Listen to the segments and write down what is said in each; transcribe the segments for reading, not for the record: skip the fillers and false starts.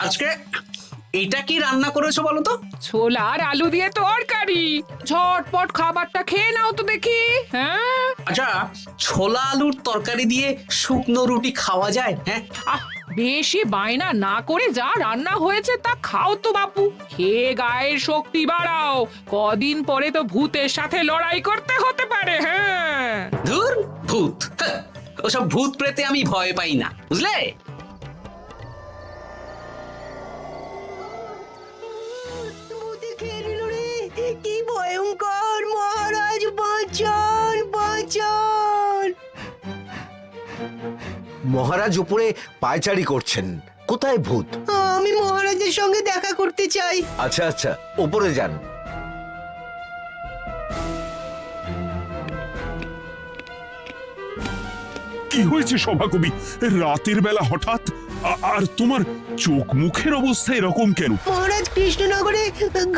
আজকে এটা কি রান্না করেছো বলো তো? ছোলা আর আলু দিয়ে তরকারি। ঝটপট খাবারটা খেয়ে নাও তো দেখি। হ্যাঁ, আচ্ছা, ছোলা আলুর তরকারি দিয়ে শুকনো রুটি খাওয়া যায়? হ্যাঁ, আহ বেশি বায়না না করে যা রান্না হয়েছে তা খাও তো বাপু। খেয়ে গায়ের শক্তি বাড়াও, কদিন পরে তো ভূতের সাথে লড়াই করতে হতে পারে। হ্যাঁ, ধুর ভূত, হ্যাঁ, ওসব ভূত প্রেতে আমি ভয় পাই না, বুঝলে? কি ভয়ঙ্কর! মহারাজ বাঁচান, বাঁচান! মহারাজ উপরে পায়চারি করছেন। কোথায় ভূত? আমি মহারাজের সঙ্গে দেখা করতে চাই। আচ্ছা আচ্ছা, উপরে যান। কি হয়েছে সভাকবি? রাতের বেলা হঠাৎ আর তোমার চোখ মুখের অবস্থা এরকম কেন? মহারাজ, কৃষ্ণনগরে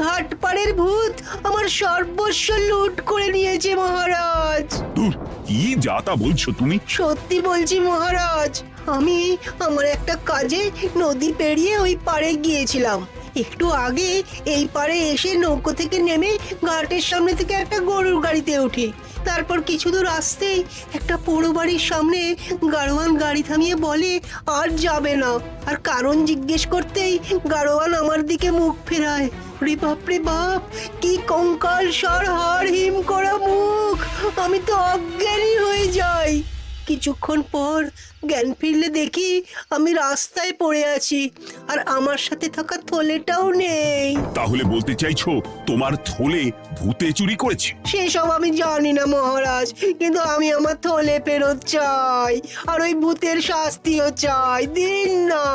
ঘাটপাড়ের ভূত আমার সর্বস্ব লুট করে নিয়েছে মহারাজ। ধুর, কি যা তা বলছো তুমি? সত্যি বলছি মহারাজ, আমি আমার একটা কাজে নদী পেরিয়ে ওই পাড়ে গিয়েছিলাম। একটু আগে এই পাড়ে এসে নৌকো থেকে নেমে ঘাটের সামনে থেকে একটা গরুর গাড়িতে উঠি। তারপর কিছু দূর আসতেই একটা পোড়ো বাড়ির সামনে গাড়োয়ান গাড়ি থামিয়ে বলে আর যাবে না। আর কারণ জিজ্ঞেস করতেই গাড়োয়ান আমার দিকে মুখ ফেরায়। রে বাপ, কি কঙ্কাল সার হাড় হিম করা মুখ! আমি তো অজ্ঞানী হয়ে যাই। কিছুক্ষণ পর জ্ঞান ফিরলে দেখি আমি রাস্তায় পড়ে আছি, আর আমার সাথে থাকা থলেটাও নেই। তাহলে বলতে চাইছো তোমার থলে ভূতে চুরি করেছে? সেসব আমি জানি না মহারাজ, কিন্তু আমি আমার থলে ফেরত চাই, আর ওই ভূতের শাস্তিও চাই। দিন না।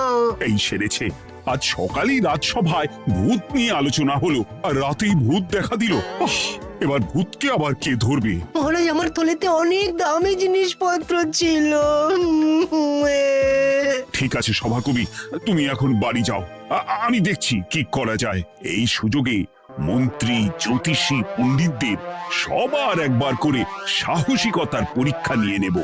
এই সেরেছে, আজ সকালেই রাজসভায় ভূত নিয়ে আলোচনা হলো আর রাতেই ভূত দেখা দিল। এবার ভূতকে আবার কে ধরবে? মহারাজ, আমার থলেতে অনেক দামি জিনিসপত্র ছিল। ঠিক আছে সভাকবি, তুমি এখন বাড়ি যাও। আমি দেখছি কি করা যায়। এই সুযোগে মন্ত্রী, জ্যোতিষী, পণ্ডিতদের সবার একবার করে সাহসিকতার পরীক্ষা নিয়ে নেব।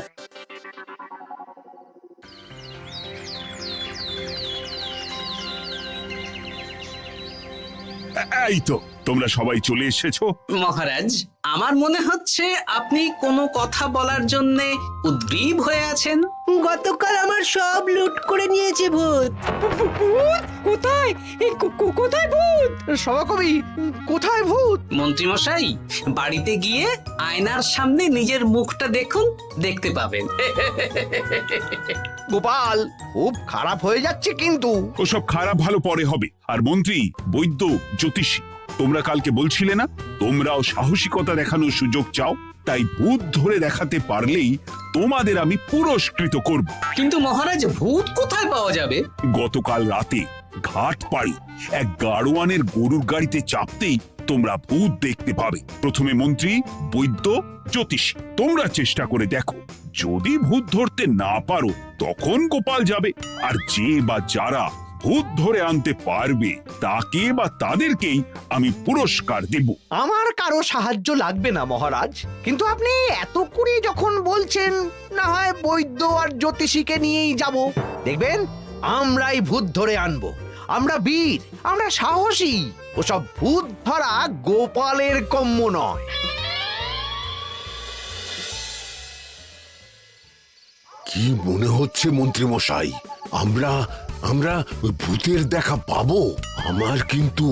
এই তো তোমরা সবাই চলে এসেছো। মহারাজ, আমার মনে হচ্ছে আপনি কোনো কথা বলার জন্য উদ্গ্রীব হয়ে আছেন। গতকাল আমার সব লুট করে নিয়েছে ভূত। ভূত কোথায়? কোথায় ভূত? সভাকবি, কোথায় ভূত? মন্ত্রীমশাই, বাড়িতে গিয়ে আয়নার সামনে নিজের মুখটা দেখুন, দেখতে পাবেন। গোপাল, খুব খারাপ হয়ে যাচ্ছে কিন্তু। ওসব খারাপ ভালো পরে হবে। আর মন্ত্রী, বৈদ্য, জ্যোতিষী, তোমরা কালকে বলছিলে না তোমরাও সাহসিকতা দেখানোর সুযোগ চাও? তাই ভূত ধরে দেখাতে পারলেই তোমাদের আমি পুরস্কৃত করব। কিন্তু মহারাজ, ভূত কোথায় পাওয়া যাবে? গতকাল রাতে ঘাট পাড়ি এক গাড়োয়ানের গরুর গাড়িতে চাপতেই তোমরা ভূত দেখতে পাবে। প্রথমে মন্ত্রী, বৈদ্য, জ্যোতিষী, তোমরা চেষ্টা করে দেখো। যদি ভূত ধরতে না পারো তখন গোপাল যাবে। আর যে বা যারা ভূত ধরে আনতে পারবে তাকে বা তাদেরকেই আমি পুরস্কার দেব। আমার কারো সাহায্য লাগবে না মহারাজ, কিন্তু আপনি এত করে যখন বলছেন, না হয় বৈদ্য আর জ্যোতিষীকে নিয়েই যাব। দেখবেন আমরাই ভূত ধরে আনবো। আমরা বীর, আমরা সাহসী। ওসব ভূত ধরা গোপালের কম্য নয়। কি মনে হচ্ছে মন্ত্রী মশাই, আমরা আমরা ওই ভূতের দেখা পাবো? আমার কিন্তু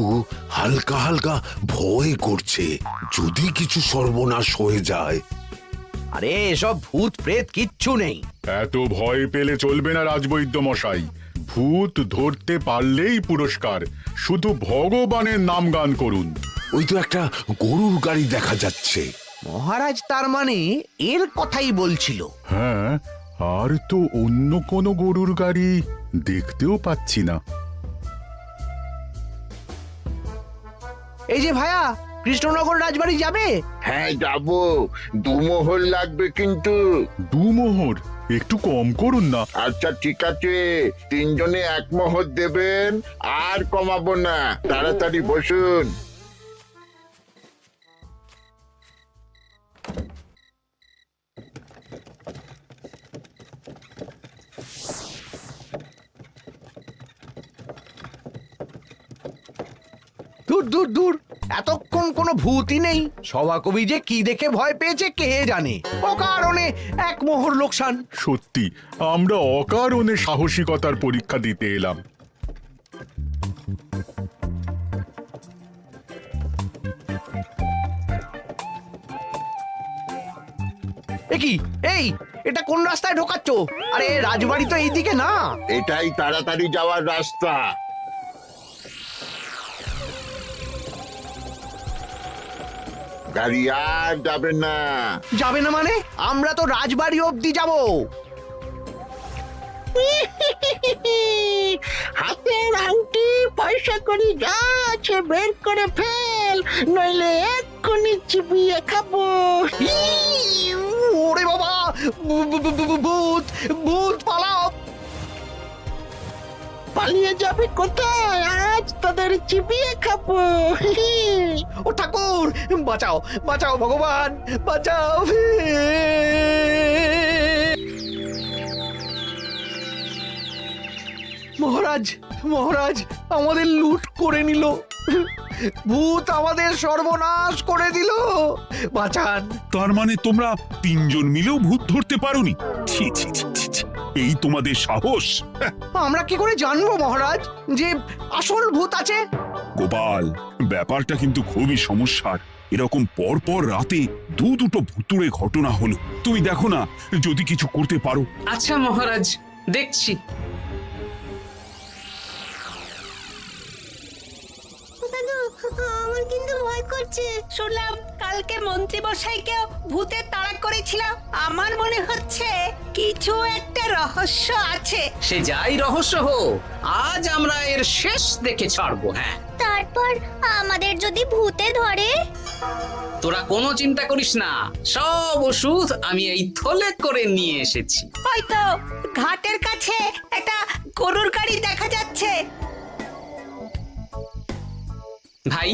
হালকা হালকা ভয় করছে, যদি কিছু সর্বনাশ হয়ে যায়। আরে এসব ভূত প্রেত কিচ্ছু নেই। এত ভয় পেলে চলবে না রাজবৈদ্য মশাই। ভূত ধরতে পারলেই পুরস্কার। শুধু ভগবানের নাম গান করুন। ওই তো একটা গরুর গাড়ি দেখা যাচ্ছে। মহারাজ তার মানে এর কথাই বলছিল। হ্যাঁ, আর তো অন্য কোনো গরুর গাড়ি দেখতেও পাচ্ছি না। এই যে ভায়া, কৃষ্ণনগর রাজবাড়ি যাবে? হ্যাঁ যাব, 2 মোহর লাগবে কিন্তু। 2 মোহর একটু কম করুন না। আচ্ছা ঠিক আছে, 3 জনে 1 মোহর দেবেন, আর কমাবো না। তাড়াতাড়ি বসুন। দূর দূর, এতক্ষণ কোনো ভূতই নেই। সভাকবি যে কি দেখে ভয় পেয়েছে কে জানে। অকারণে এক মোহর লোকসান। সত্যি আমরা অকারণে সাহসিকতার পরীক্ষা দিতে এলাম। এ কি, এই এটা কোন রাস্তায় ঢোকাচ্ছ? আরে রাজবাড়ি তো এইদিকে না। এটাই তাড়াতাড়ি যাওয়ার রাস্তা। গাড়ি আর যাবে না। যাবে না মানে? আমরা তো রাজবাড়ি অবধি যাব। হাতের আংটি পয়সা করি যা আছে বের করে ফেল, নইলে এক্ষুনি চিবিয়ে খাবো। ওরে বাবা, ভূত ভূত, পালাও। পালিয়ে যাবে কোথায়? আজ তোদের চিবিয়ে খাবো। ও ঠাকুর, বাঁচাও বাঁচাও, ভগবান বাঁচাও। মহারাজ মহারাজ, আমাদের লুট করে নিল। ভূত আমাদের সর্বনাশ করে দিল। বাঁচান। তার মানে তোমরা তিনজন মিলেও ভূত ধরতে পারোনি? ছি ছি ছি ছি ছি, এই তোমাদের সাহস! আমরা কি করে জানবো মহারাজ যে আসল ভূত আছে? গোপাল, ব্যাপারটা কিন্তু খুবই সমস্যার। এরকম পর পর রাতে দুটো ভুতুড়ে ঘটনা হলো। তুমি দেখো না যদি কিছু করতে পারো। আচ্ছা মহারাজ, দেখছি। আমার কিন্তু ভয় করছে। শুনলাম কালকে মন্ত্রী মশাইকেও ভূতে তাড়া করেছিল। আমার মনে হচ্ছে কিছু একটা রহস্য আছে। সে যাই রহস্য হোক, আজ আমরা এর শেষ দেখে ছাড়বো। হ্যাঁ, তারপর আমাদের যদি ভূতে ধরে? তোরা কোনো চিন্তা করিস না, সব ওষুধ আমি এই থলে করে নিয়ে এসেছি। হয়তো ঘাটের কাছে একটা গরুর গাড়ি দেখা যাচ্ছে। ভাই,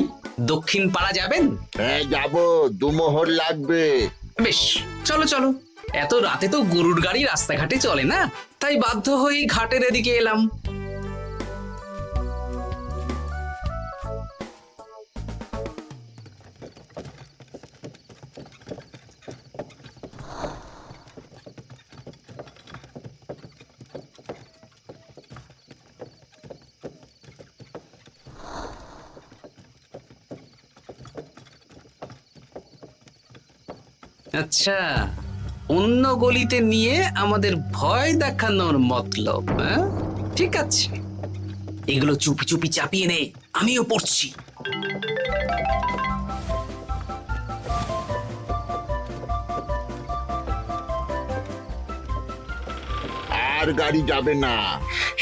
দক্ষিণ পাড়া যাবেন? হ্যাঁ যাবো, 2 মোহর লাগবে। বেশ, চলো চলো। এত রাতে তো গরুর গাড়ি রাস্তাঘাটে চলে না, তাই বাধ্য হয়ে ঘাটের এদিকে এলাম। আচ্ছা, অন্য গলিতে নিয়ে আমাদের ভয় দেখানোর মতলব? হ্যাঁ, ঠিক আছে, এগুলো চুপি চুপি চাপিয়ে নে, আমিও পড়ছি। আর গাড়ি যাবে না।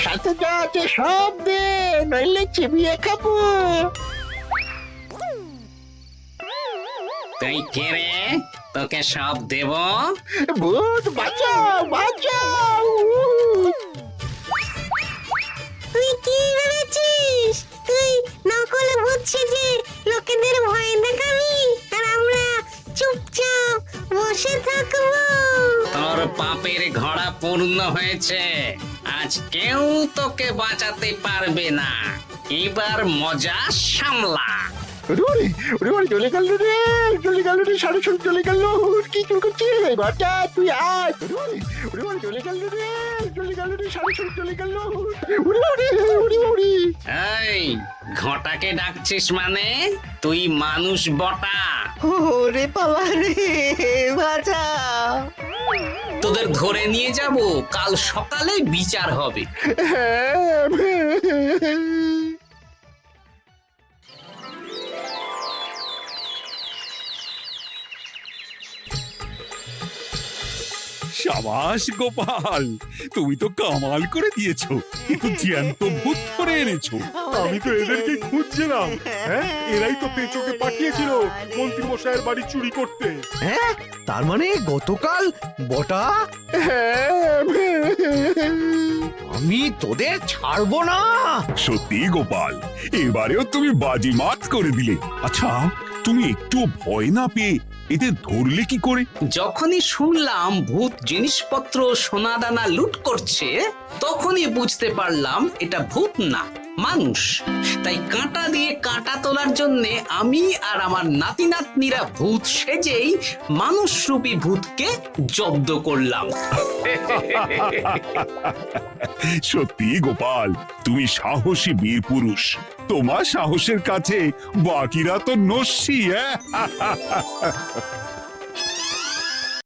সাথে যা আছে সব দে, নইলে চিবিয়ে খাবো। তুই কে রে? তোকে সব দেব? ভূত বাঁচাও বাঁচাও। তুই কি ভেবেছিস? তুই নকল ভূত সেজে লোকেদের ভয় দেখাবি, আর আমরা চুপচাপ বসে থাকবো? তোর পাপের ঘোড়া পূর্ণ হয়েছে, আজ কেউ তোকে বাঁচাতে পারবে না। এবার মজা সামলা। চলে গেল রে, চলে গেল রে, সাড়ে চলে গেল। কি চুল করছিস বাচ্চা? তুই আয়। চলে গেল রে, চলে গেল রে, সাড়ে চলে গেল। এই, ঘটাকে ডাকছিস মানে? তুই মানুষ বটা। ওরে বাবা রে, বাঁচা। তোদের ধরে নিয়ে যাব, কাল সকালে বিচার হবে। সাবাস গোপাল, তুমি তো কামাল করে দিয়েছো। জ্যান্ত ভূত ধরে এনেছো। আমি তো এদেরকে খুঁজছিলাম। হ্যাঁ, এরাই তো পেচোকে পাঠিয়েছিল মন্ত্রী মশাইয়ের বাড়ি চুরি করতে। হ্যাঁ, তার মানে গতকাল বটা। আমি তোদের ছাড়বো না। সত্যি গোপাল, এবারেও তুমি বাজিমাত করে দিলে। আচ্ছা, তুমি একটু ভয় না পেয়ে এদের ধরলে কি করে? যখনই শুনলাম ভূত জিনিসপত্র সোনাদানা লুট করছে, তখনই বুঝতে পারলাম এটা ভূত না, মানুষ। তাই কাঁটা দিয়ে কাঁটা তোলার জন্য আমি আর আমার নাতি নাতনিরা ভূত সেজেই মানুষরূপী ভূতকে জব্দ করলাম। সত্যি গোপাল, তুমি সাহসী বীর পুরুষ। তোমার সাহসের কাছে বাকিরা তো নস্যি।